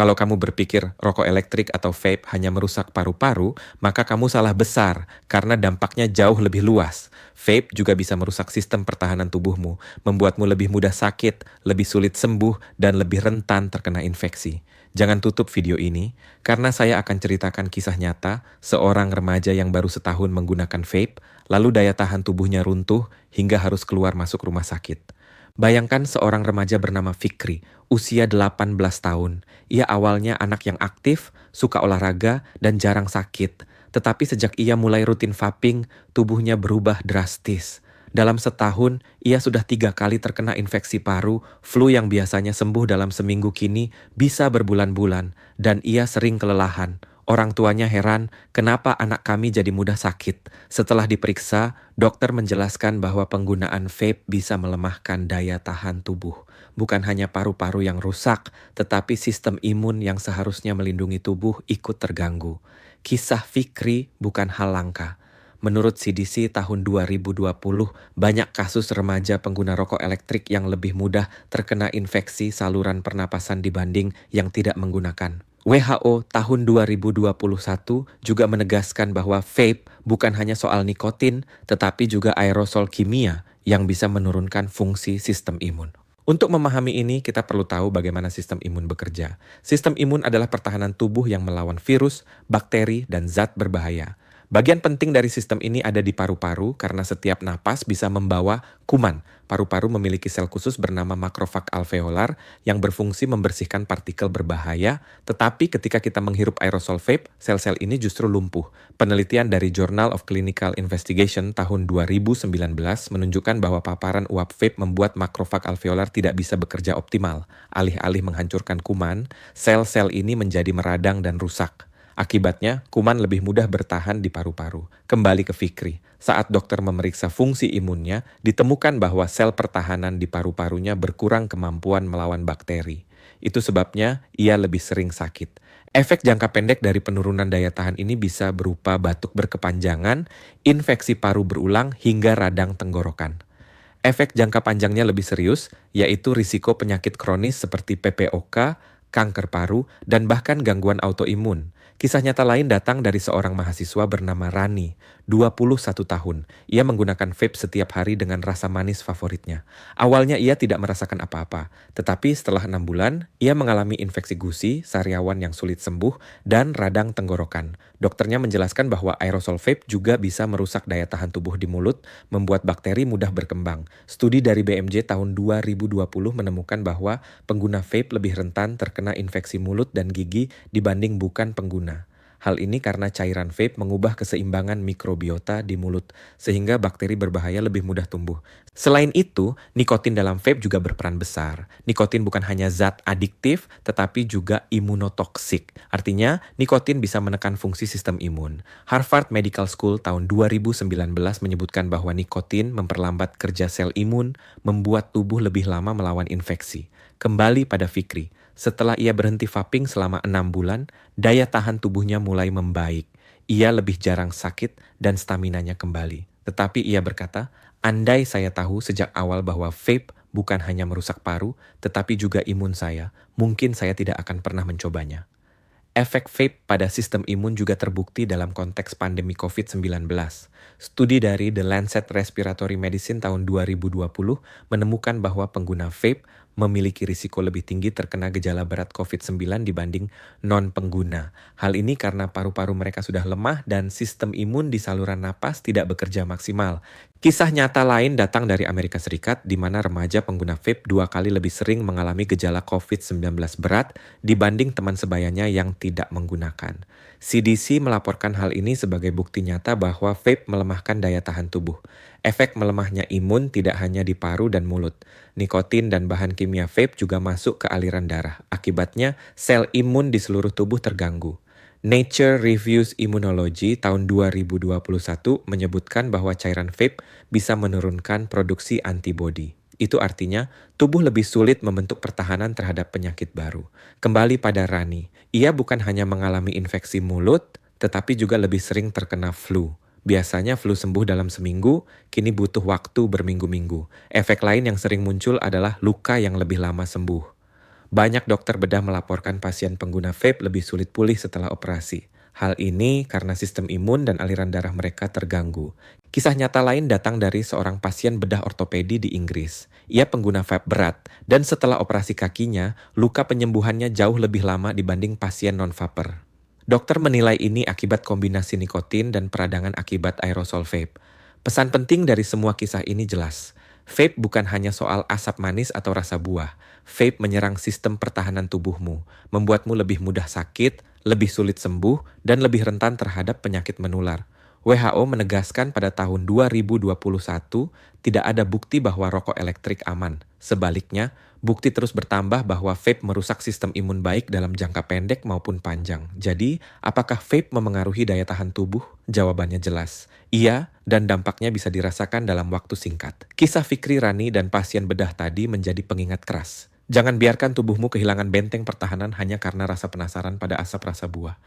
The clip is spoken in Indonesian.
Kalau kamu berpikir rokok elektrik atau vape hanya merusak paru-paru, maka kamu salah besar karena dampaknya jauh lebih luas. Vape juga bisa merusak sistem pertahanan tubuhmu, membuatmu lebih mudah sakit, lebih sulit sembuh, dan lebih rentan terkena infeksi. Jangan tutup video ini, karena saya akan ceritakan kisah nyata seorang remaja yang baru setahun menggunakan vape, lalu daya tahan tubuhnya runtuh hingga harus keluar masuk rumah sakit. Bayangkan seorang remaja bernama Fikri, usia 18 tahun. Ia awalnya anak yang aktif, suka olahraga, dan jarang sakit. Tetapi sejak ia mulai rutin vaping, tubuhnya berubah drastis. Dalam setahun, ia sudah 3 kali terkena infeksi paru, flu yang biasanya sembuh dalam seminggu kini bisa berbulan-bulan, dan ia sering kelelahan. Orang tuanya heran, kenapa anak kami jadi mudah sakit. Setelah diperiksa, dokter menjelaskan bahwa penggunaan vape bisa melemahkan daya tahan tubuh. Bukan hanya paru-paru yang rusak, tetapi sistem imun yang seharusnya melindungi tubuh ikut terganggu. Kisah Fikri bukan hal langka. Menurut CDC tahun 2020, banyak kasus remaja pengguna rokok elektrik yang lebih mudah terkena infeksi saluran pernapasan dibanding yang tidak menggunakan. WHO tahun 2021 juga menegaskan bahwa vape bukan hanya soal nikotin, tetapi juga aerosol kimia yang bisa menurunkan fungsi sistem imun. Untuk memahami ini, kita perlu tahu bagaimana sistem imun bekerja. Sistem imun adalah pertahanan tubuh yang melawan virus, bakteri, dan zat berbahaya. Bagian penting dari sistem ini ada di paru-paru karena setiap napas bisa membawa kuman. Paru-paru memiliki sel khusus bernama makrofag alveolar yang berfungsi membersihkan partikel berbahaya, tetapi ketika kita menghirup aerosol vape, sel-sel ini justru lumpuh. Penelitian dari Journal of Clinical Investigation tahun 2019 menunjukkan bahwa paparan uap vape membuat makrofag alveolar tidak bisa bekerja optimal. Alih-alih menghancurkan kuman, sel-sel ini menjadi meradang dan rusak. Akibatnya, kuman lebih mudah bertahan di paru-paru. Kembali ke Fikri. Saat dokter memeriksa fungsi imunnya, ditemukan bahwa sel pertahanan di paru-parunya berkurang kemampuan melawan bakteri. Itu sebabnya ia lebih sering sakit. Efek jangka pendek dari penurunan daya tahan ini bisa berupa batuk berkepanjangan, infeksi paru berulang, hingga radang tenggorokan. Efek jangka panjangnya lebih serius, yaitu risiko penyakit kronis seperti PPOK, kanker paru, dan bahkan gangguan autoimun. Kisah nyata lain datang dari seorang mahasiswa bernama Rani, 21 tahun. Ia menggunakan vape setiap hari dengan rasa manis favoritnya. Awalnya ia tidak merasakan apa-apa, tetapi setelah 6 bulan, ia mengalami infeksi gusi, sariawan yang sulit sembuh, dan radang tenggorokan. Dokternya menjelaskan bahwa aerosol vape juga bisa merusak daya tahan tubuh di mulut, membuat bakteri mudah berkembang. Studi dari BMJ tahun 2020 menemukan bahwa pengguna vape lebih rentan terkena infeksi mulut dan gigi dibanding bukan pengguna. Hal ini karena cairan vape mengubah keseimbangan mikrobiota di mulut, sehingga bakteri berbahaya lebih mudah tumbuh. Selain itu, nikotin dalam vape juga berperan besar. Nikotin bukan hanya zat adiktif, tetapi juga imunotoksik. Artinya, nikotin bisa menekan fungsi sistem imun. Harvard Medical School tahun 2019 menyebutkan bahwa nikotin memperlambat kerja sel imun, membuat tubuh lebih lama melawan infeksi. Kembali pada Fikri. Setelah ia berhenti vaping selama 6 bulan, daya tahan tubuhnya mulai membaik. Ia lebih jarang sakit dan staminanya kembali. Tetapi ia berkata, andai saya tahu sejak awal bahwa vape bukan hanya merusak paru, tetapi juga imun saya, mungkin saya tidak akan pernah mencobanya. Efek vape pada sistem imun juga terbukti dalam konteks pandemi COVID-19. Studi dari The Lancet Respiratory Medicine tahun 2020 menemukan bahwa pengguna vape memiliki risiko lebih tinggi terkena gejala berat COVID-19 dibanding non-pengguna. Hal ini karena paru-paru mereka sudah lemah dan sistem imun di saluran napas tidak bekerja maksimal. Kisah nyata lain datang dari Amerika Serikat, di mana remaja pengguna vape 2 kali lebih sering mengalami gejala COVID-19 berat dibanding teman sebayanya yang tidak menggunakan. CDC melaporkan hal ini sebagai bukti nyata bahwa vape melemahkan daya tahan tubuh. Efek melemahnya imun tidak hanya di paru dan mulut. Nikotin dan bahan kimia vape juga masuk ke aliran darah. Akibatnya, sel imun di seluruh tubuh terganggu. Nature Reviews Immunology tahun 2021 menyebutkan bahwa cairan vape bisa menurunkan produksi antibodi. Itu artinya tubuh lebih sulit membentuk pertahanan terhadap penyakit baru. Kembali pada Rani, ia bukan hanya mengalami infeksi mulut, tetapi juga lebih sering terkena flu. Biasanya flu sembuh dalam seminggu, kini butuh waktu berminggu-minggu. Efek lain yang sering muncul adalah luka yang lebih lama sembuh. Banyak dokter bedah melaporkan pasien pengguna vape lebih sulit pulih setelah operasi. Hal ini karena sistem imun dan aliran darah mereka terganggu. Kisah nyata lain datang dari seorang pasien bedah ortopedi di Inggris. Ia pengguna vape berat, dan setelah operasi kakinya, luka penyembuhannya jauh lebih lama dibanding pasien non-vaper. Dokter menilai ini akibat kombinasi nikotin dan peradangan akibat aerosol vape. Pesan penting dari semua kisah ini jelas. Vape bukan hanya soal asap manis atau rasa buah. Vape menyerang sistem pertahanan tubuhmu, membuatmu lebih mudah sakit, lebih sulit sembuh, dan lebih rentan terhadap penyakit menular. WHO menegaskan pada tahun 2021 tidak ada bukti bahwa rokok elektrik aman. Sebaliknya, bukti terus bertambah bahwa vape merusak sistem imun baik dalam jangka pendek maupun panjang. Jadi, apakah vape memengaruhi daya tahan tubuh? Jawabannya jelas. Iya, dan dampaknya bisa dirasakan dalam waktu singkat. Kisah Fikri Rani dan pasien bedah tadi menjadi pengingat keras. Jangan biarkan tubuhmu kehilangan benteng pertahanan hanya karena rasa penasaran pada asap rasa buah.